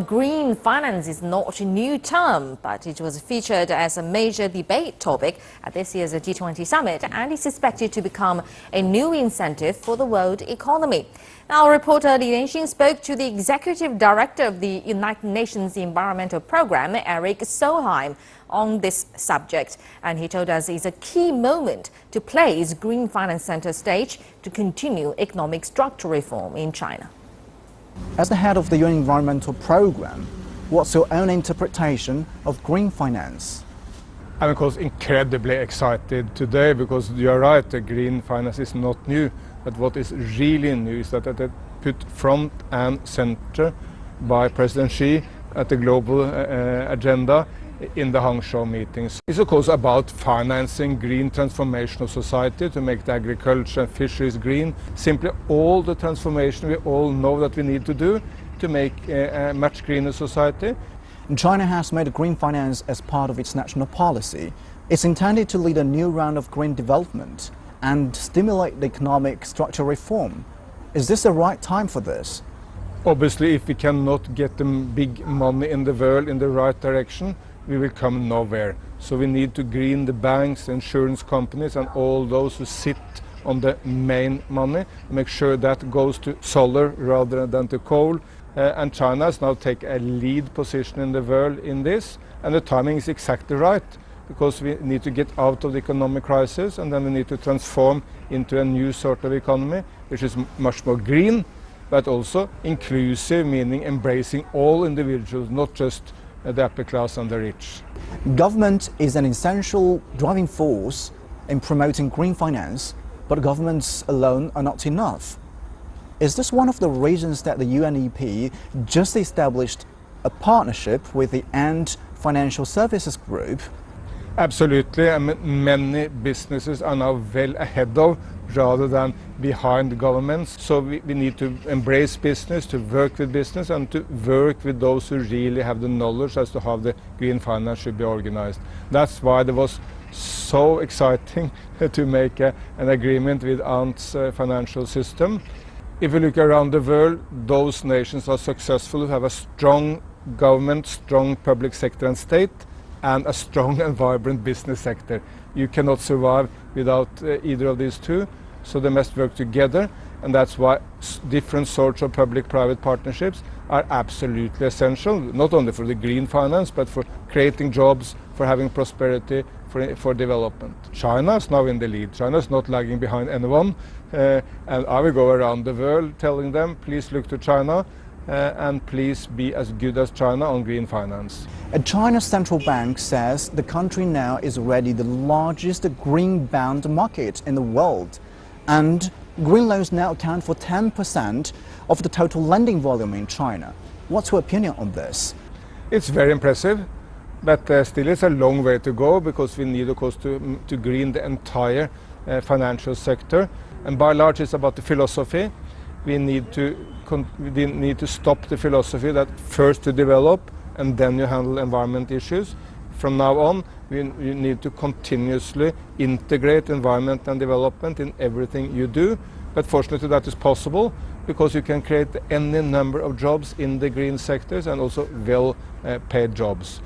Green finance is not a new term, but it was featured as a major debate topic at this year's G20 summit and is expected to become a new incentive for the world economy. Now, reporter Li Lianxin spoke to the executive director of the United Nations Environmental Programme, Eric Solheim, on this subject. And he told us it's a key moment to place green finance center stage to continue economic structural reform in China. As the head of the UN Environmental Programme, what's your own interpretation of green finance? I'm of course incredibly excited today because you're right, the green finance is not new. But what is really new is that it put front and center by President Xi at the global agenda in the Hangzhou meetings. It's of course about financing green transformation of society to make the agriculture and fisheries green. Simply all the transformation we all know that we need to do to make a much greener society. China has made green finance as part of its national policy. It's intended to lead a new round of green development and stimulate the economic structural reform. Is this the right time for this? Obviously, if we cannot get the big money in the world in the right direction, we will come nowhere. So we need to green the banks, insurance companies and all those who sit on the main money, make sure that goes to solar rather than to coal. And China has now taken a lead position in the world in this, and the timing is exactly right, because we need to get out of the economic crisis and then we need to transform into a new sort of economy, which is much more green, but also inclusive, meaning embracing all individuals, not just the upper class and the rich. Government is an essential driving force in promoting green finance, but governments alone are not enough. Is this one of the reasons that the UNEP just established a partnership with the Ant Financial Services Group? Absolutely, I mean, many businesses are now well ahead of rather than behind the governments. So we need to embrace business, to work with business and to work with those who really have the knowledge as to how the green finance should be organized. That's why it was so exciting to make an agreement with Ant's financial system. If you look around the world, those nations are successful who have a strong government, strong public sector and state, and a strong and vibrant business sector. You cannot survive without either of these two, so they must work together, and that's why different sorts of public-private partnerships are absolutely essential, not only for the green finance, but for creating jobs, for having prosperity, for development. China is now in the lead. China is not lagging behind anyone, and I will go around the world telling them, please look to China, and please be as good as China on green finance. China's central bank says the country now is already the largest green bond market in the world, and green loans now account for 10% of the total lending volume in China. What's your opinion on this? It's very impressive, but still it's a long way to go, because we need, of course, to green the entire financial sector. And by and large, it's about the philosophy. We need to stop the philosophy that first to develop and then you handle environment issues. From now on, we need to continuously integrate environment and development in everything you do. But fortunately that is possible, because you can create any number of jobs in the green sectors and also well paid jobs.